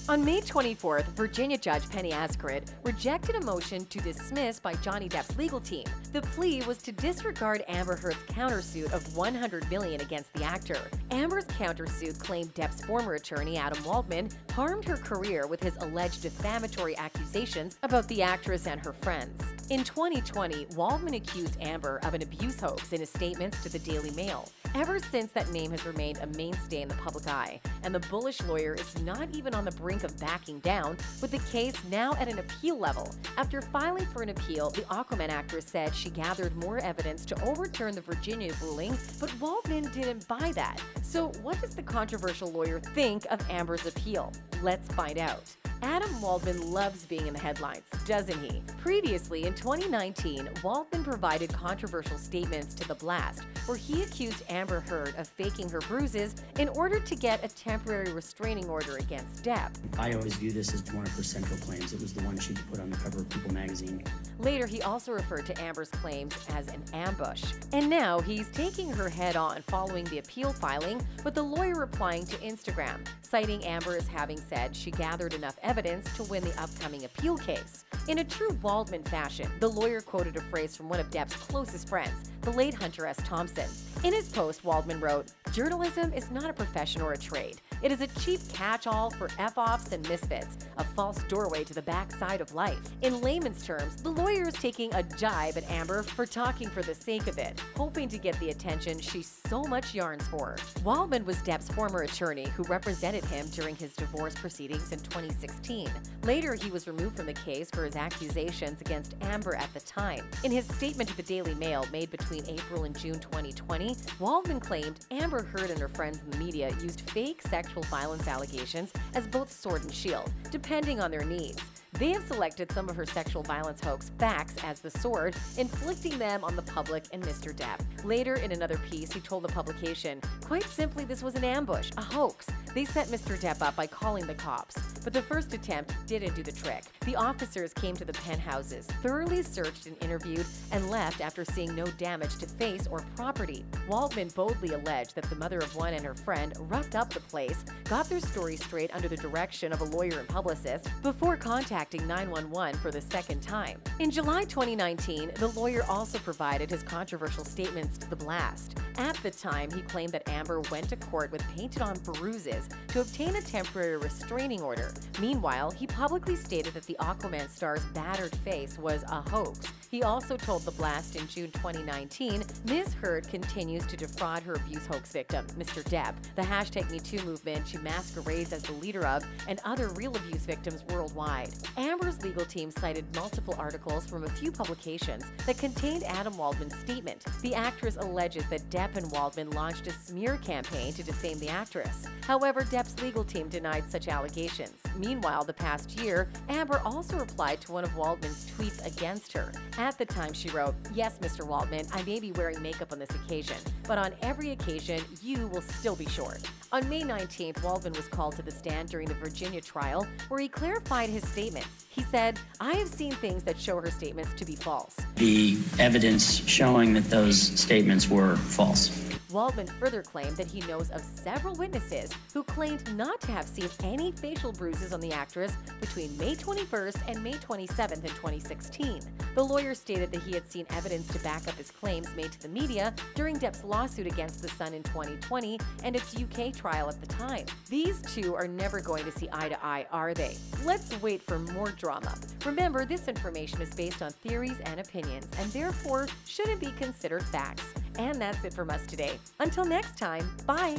On May 24th, Virginia Judge Penney Azcarate rejected a motion to dismiss by Johnny Depp's legal team. The plea was to disregard Amber Heard's countersuit of $100 million against the actor. Amber's countersuit claimed Depp's former attorney, Adam Waldman, harmed her career with his alleged defamatory accusations about the actress and her friends. In 2020, Waldman accused Amber of an abuse hoax in his statements to the Daily Mail. Ever since, that name has remained a mainstay in the public eye, and the bullish lawyer is not even on the brink of backing down, with the case now at an appeal level. After filing for an appeal, the Aquaman actress said she gathered more evidence to overturn the Virginia ruling, but Waldman didn't buy that. So what does the controversial lawyer think of Amber's appeal? Let's find out. Adam Waldman loves being in the headlines, doesn't he? Previously, in 2019, Waldman provided controversial statements to The Blast, where he accused Amber Heard of faking her bruises in order to get a temporary restraining order against Depp. I always view this as one of her central claims. It was the one she put on the cover of People magazine. Later, he also referred to Amber's claims as an ambush. And now he's taking her head on following the appeal filing, with the lawyer replying to Instagram, citing Amber as having said she gathered enough evidence to win the upcoming appeal case. In a true Waldman fashion, the lawyer quoted a phrase from one of Depp's closest friends, the late Hunter S. Thompson. In his post, Waldman wrote, "Journalism is not a profession or a trade. It is a cheap catch-all for F-offs and misfits, a false doorway to the backside of life." In layman's terms, the lawyer is taking a jibe at Amber for talking for the sake of it, hoping to get the attention she so much yearns for. Waldman was Depp's former attorney who represented him during his divorce proceedings in 2016. Later, he was removed from the case for his accusations against Amber at the time. In his statement to the Daily Mail made between April and June 2020, Waldman claimed Amber Heard and her friends in the media used fake sexual violence allegations as both sword and shield, depending on their needs. They have selected some of her sexual violence hoax facts as the sword, inflicting them on the public and Mr. Depp. Later, in another piece, he told the publication, "Quite simply, this was an ambush, a hoax. They set Mr. Depp up by calling the cops. But the first attempt didn't do the trick. The officers came to the penthouses, thoroughly searched and interviewed, and left after seeing no damage to face or property." Waldman boldly alleged that the mother of one and her friend roughed up the place, got their story straight under the direction of a lawyer and publicist, before contacting 911 for the second time. In July 2019, the lawyer also provided his controversial statements to The Blast. At the time, he claimed that Amber went to court with painted-on bruises to obtain a temporary restraining order. Meanwhile, he publicly stated that the Aquaman star's battered face was a hoax. He also told The Blast in June 2019, Ms. Heard continues to defraud her abuse hoax victim, Mr. Depp, the #MeToo movement she masquerades as the leader of, and other real abuse victims worldwide. Amber's legal team cited multiple articles from a few publications that contained Adam Waldman's statement. The actress alleges that Depp and Waldman launched a smear campaign to defame the actress. However, Depp's legal team denied such allegations. Meanwhile, the past year, Amber also replied to one of Waldman's tweets against her. At the time, she wrote, "Yes, Mr. Waldman, I may be wearing makeup on this occasion, but on every occasion, you will still be short." On May 19th, Waldman was called to the stand during the Virginia trial, where he clarified his statements. He said, "I have seen things that show her statements to be false." The evidence showing that those statements were false. Waldman further claimed that he knows of several witnesses who claimed not to have seen any facial bruises on the actress between May 21st and May 27th in 2016. The lawyer stated that he had seen evidence to back up his claims made to the media during Depp's lawsuit against The Sun in 2020 and its UK trial at the time. These two are never going to see eye to eye, are they? Let's wait for more drama. Remember, this information is based on theories and opinions, and therefore shouldn't be considered facts. And that's it from us today. Until next time, bye!